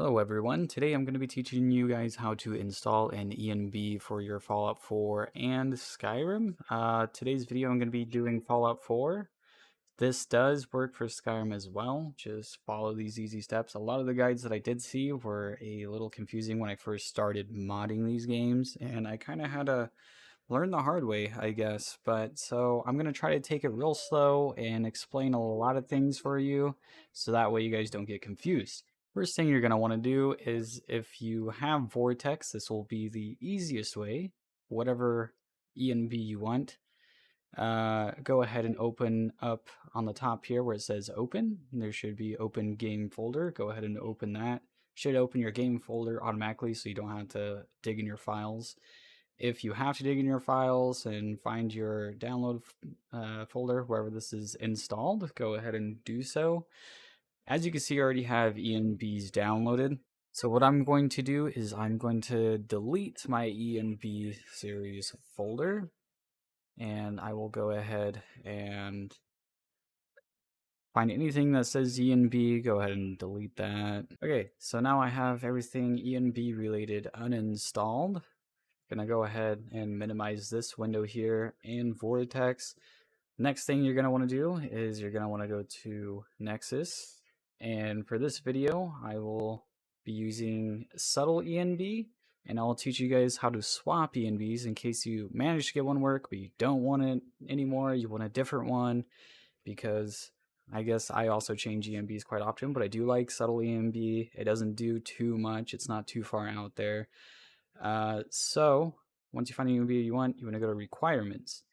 Hello everyone, today I'm going to be teaching you guys how to install an ENB for your Fallout 4 and Skyrim. Today's video I'm going to be doing Fallout 4. This does work for Skyrim as well, just follow these easy steps. A lot of the guides that I did see were a little confusing when I first started modding these games, and I kind of had to learn the hard way, I guess. But so I'm going to try to take it real slow and explain a lot of things for you, so that way you guys don't get confused. First thing you're going to want to do is, if you have Vortex, this will be the easiest way. Whatever ENB you want, go ahead and open up on the top here where it says open. There should be open game folder. Go ahead and open that. Should open your game folder automatically, so you don't have to dig in your files. If you have to dig in your files and find your download folder wherever this is installed, go ahead and do so. As you can see, I already have ENBs downloaded. So what I'm going to do is I'm going to delete my ENB series folder, and I will go ahead and find anything that says ENB, go ahead and delete that. Okay, so now I have everything ENB related uninstalled. Gonna go ahead and minimize this window here in Vortex. Next thing you're gonna want to do is you're gonna want to go to Nexus, and for this video I will be using subtle ENB, and I'll teach you guys how to swap ENBs in case you manage to get one work but you don't want it anymore, you want a different one, because I guess I also change ENBs quite often, but I do like subtle ENB. It doesn't do too much, it's not too far out there. So once you find an ENB you want to go to requirements,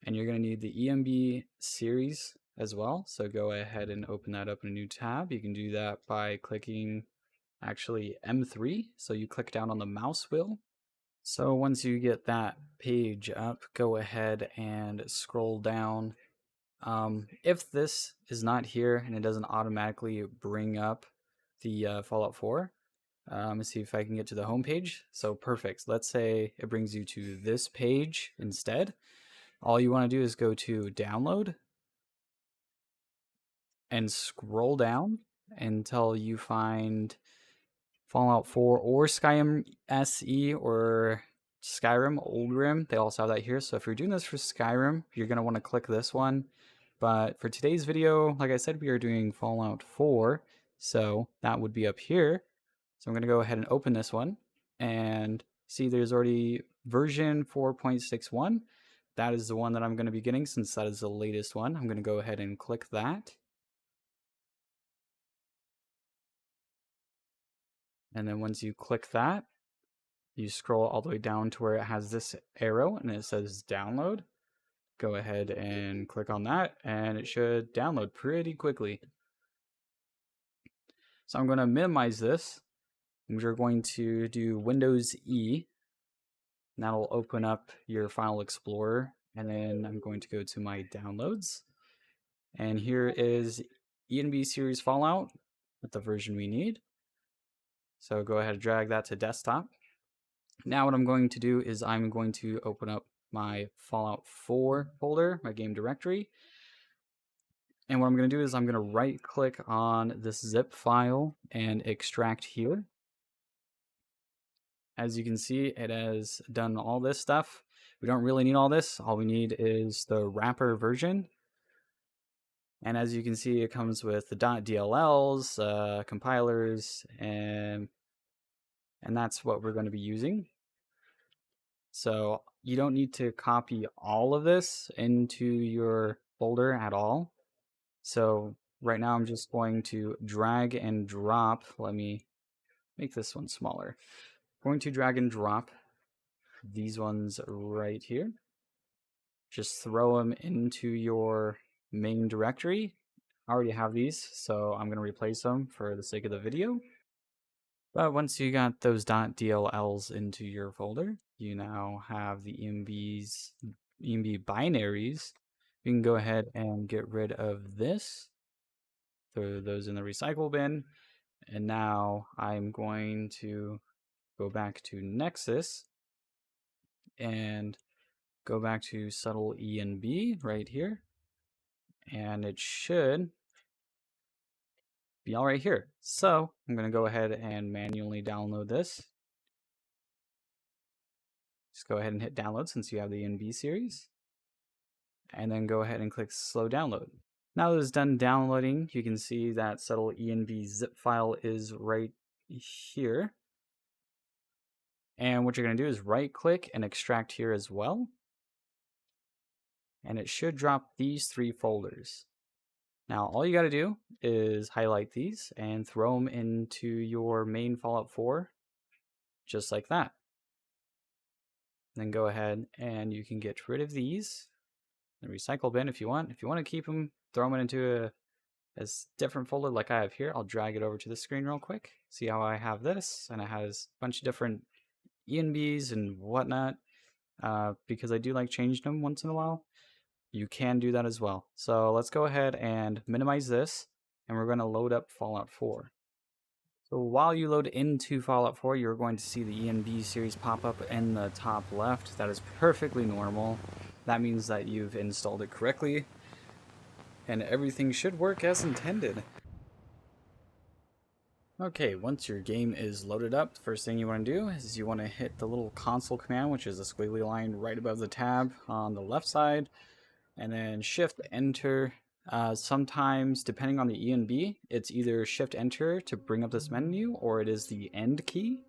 and you're going to need the ENB series as well. So go ahead and open that up in a new tab. You can do that by clicking actually M3. So you click down on the mouse wheel. So once you get that page up, go ahead and scroll down. If this is not here and it doesn't automatically bring up the Fallout 4, let's see if I can get to the home page. So perfect. Let's say it brings you to this page instead. All you want to do is go to download and scroll down until you find Fallout 4 or Skyrim SE or Skyrim Old Rim. They also have that here. So if you're doing this for Skyrim, you're going to want to click this one. But for today's video, like I said, we are doing Fallout 4. So that would be up here. So I'm going to go ahead and open this one and see there's already version 4.61. That is the one that I'm going to be getting since that is the latest one. I'm going to go ahead and click that. And then once you click that, you scroll all the way down to where it has this arrow and it says download. Go ahead and click on that and it should download pretty quickly. So I'm going to minimize this. We're going to do Windows E. And that'll open up your File Explorer. And then I'm going to go to my downloads. And here is ENB Series Fallout with the version we need. So go ahead and drag that to desktop. Now what I'm going to do is I'm going to open up my Fallout 4 folder, my game directory. And what I'm going to do is I'm going to right click on this zip file and extract here. As you can see, it has done all this stuff. We don't really need all this. All we need is the wrapper version. And as you can see, it comes with the .dlls, compilers, and that's what we're going to be using. So you don't need to copy all of this into your folder at all. So right now I'm just going to drag and drop. Let me make this one smaller. I'm going to drag and drop these ones right here. Just throw them into your main directory. I already have these, so I'm going to replace them for the sake of the video. But once you got those .dlls into your folder, you now have the ENB binaries. You can go ahead and get rid of this. Throw those in the recycle bin. And now I'm going to go back to Nexus and go back to subtle ENB right here. And it should be all right here. So I'm going to go ahead and manually download this. Just go ahead and hit download since you have the ENB series. And then go ahead and click slow download. Now that it's done downloading, you can see that subtle ENB zip file is right here. And what you're going to do is right click and extract here as well. And it should drop these 3 folders. Now all you got to do is highlight these and throw them into your main Fallout 4, just like that. Then go ahead and you can get rid of these. The recycle bin if you want. If you want to keep them, throw them into a different folder like I have here. I'll drag it over to the screen real quick. See how I have this, and it has a bunch of different ENBs and whatnot, because I do like changing them once in a while. You can do that as well. So let's go ahead and minimize this, and we're going to load up Fallout 4. So while you load into Fallout 4, you're going to see the ENB series pop up in the top left. That is perfectly normal. That means that you've installed it correctly, and everything should work as intended. Okay, once your game is loaded up, the first thing you want to do is you want to hit the little console command, which is a squiggly line right above the tab on the left side, and then shift enter. Sometimes, depending on the ENB, it's either shift enter to bring up this menu, or it is the end key.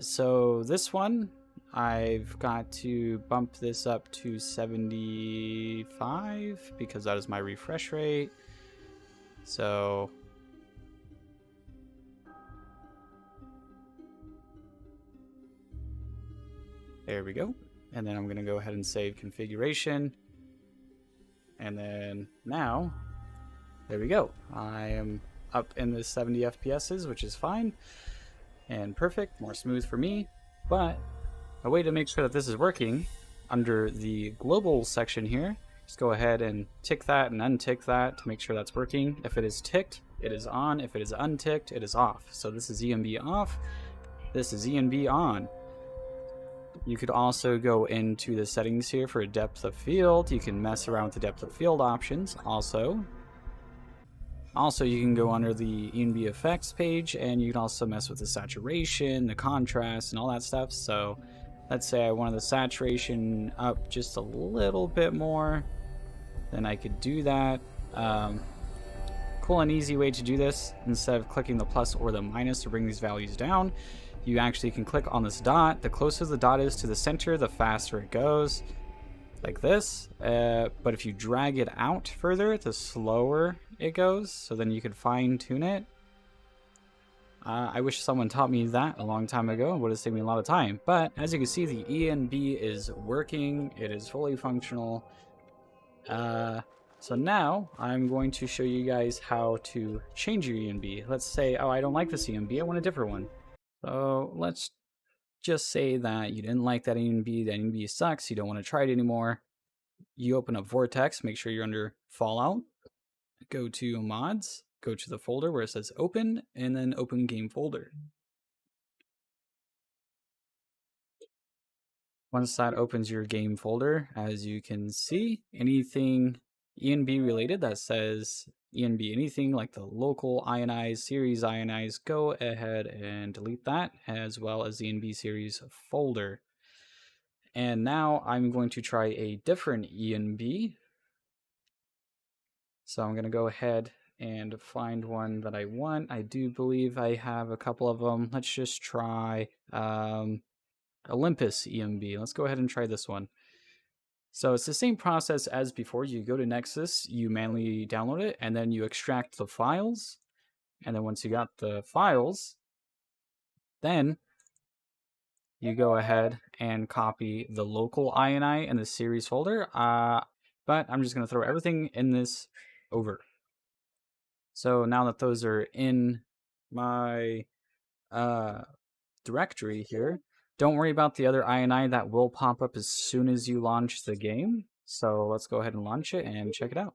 So this one, I've got to bump this up to 75 because that is my refresh rate. So there we go. And then I'm going to go ahead and save configuration. And then now, there we go. I am up in the 70 FPSs, which is fine and perfect, more smooth for me. But a way to make sure that this is working, under the global section here, just go ahead and tick that and untick that to make sure that's working. If it is ticked, it is on. If it is unticked, it is off. So this is ENB off. This is ENB on. You could also go into the settings here for depth of field. You can mess around with the depth of field options also. Also, you can go under the ENB effects page, and you can also mess with the saturation, the contrast, and all that stuff. So let's say I wanted the saturation up just a little bit more, then I could do that. Cool and easy way to do this, instead of clicking the plus or the minus to bring these values down, you actually can click on this dot. The closer the dot is to the center, the faster it goes, like this. But if you drag it out further, the slower it goes, so then you could fine tune it. I wish someone taught me that a long time ago. It would have saved me a lot of time. But as you can see, the ENB is working. It is fully functional. So now I'm going to show you guys how to change your ENB. Let's say, oh, I don't like this ENB. I want a different one. So let's just say that you didn't like that ENB. That ENB sucks. You don't want to try it anymore. You open up Vortex. Make sure you're under Fallout. Go to Mods. Go to the folder where it says Open, and then Open Game Folder. Once that opens your game folder, as you can see, anything ENB related that says ENB anything, like the local ionized, series ionized, go ahead and delete that, as well as the ENB series folder. And now I'm going to try a different ENB. So I'm going to go ahead and find one that I want. I do believe I have a couple of them. Let's just try Olympus ENB. Let's go ahead and try this one. So it's the same process as before. You go to Nexus, you manually download it, and then you extract the files. And then once you got the files, then you go ahead and copy the local INI in the series folder. But I'm just going to throw everything in this over. So now that those are in my directory here, don't worry about the other INI. That will pop up as soon as you launch the game. So let's go ahead and launch it and check it out.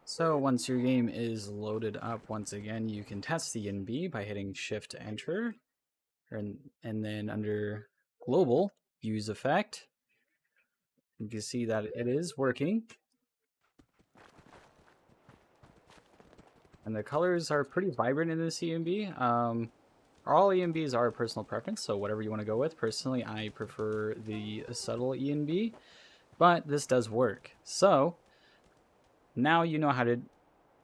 So once your game is loaded up, once again, you can test the ENB by hitting Shift Enter, and then under Global, use Effect. You can see that it is working. And the colors are pretty vibrant in this ENB. All ENBs are a personal preference, so whatever you want to go with. Personally, I prefer the subtle ENB, but this does work. So now you know how to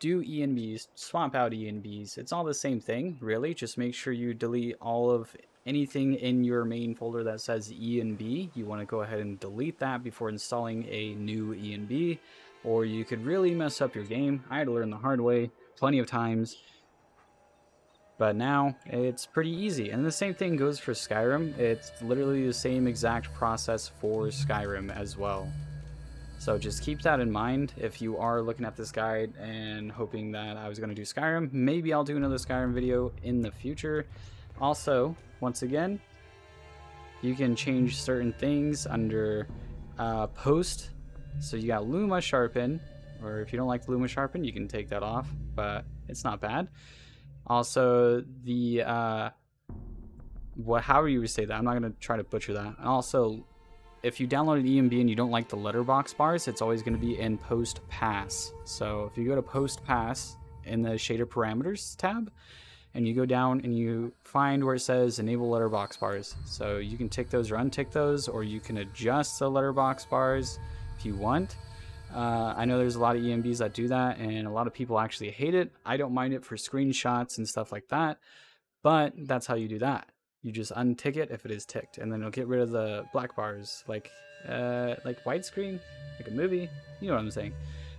do ENBs, swap out ENBs. It's all the same thing, really. Just make sure you delete all of anything in your main folder that says ENB. You want to go ahead and delete that before installing a new ENB, or you could really mess up your game. I had to learn the hard way plenty of times, but now it's pretty easy. And the same thing goes for Skyrim. It's literally the same exact process for Skyrim as well. So just keep that in mind if you are looking at this guide and hoping that I was going to do Skyrim. Maybe I'll do another Skyrim video in the future. Also, once again, you can change certain things under post. So you got Luma Sharpen, or if you don't like Luma Sharpen, you can take that off, but it's not bad. Also, the however you would say that, I'm not going to try to butcher that. Also, if you download an ENB and you don't like the letterbox bars, it's always going to be in post pass. So if you go to post pass in the shader parameters tab, and you go down and you find where it says enable letterbox bars. So you can tick those or untick those, or you can adjust the letterbox bars if you want. I know there's a lot of ENBs that do that, and a lot of people actually hate it. I don't mind it for screenshots and stuff like that, but that's how you do that. You just untick it if it is ticked, and then it'll get rid of the black bars, like widescreen, like a movie. You know what I'm saying.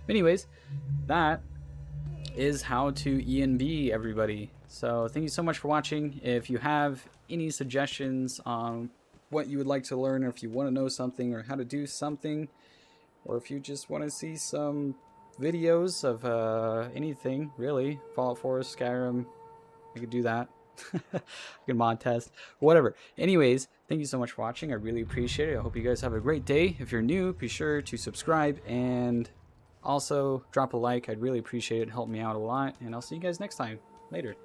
Anyways, that is how to ENB, everybody. So thank you so much for watching. If you have any suggestions on what you would like to learn, or if you want to know something or how to do something, or if you just want to see some videos of anything, really, Fallout 4, Skyrim, I could do that. I can mod test, whatever. Anyways, thank you so much for watching. I really appreciate it. I hope you guys have a great day. If you're new, be sure to subscribe and also drop a like. I'd really appreciate it. Help me out a lot. And I'll see you guys next time. Later.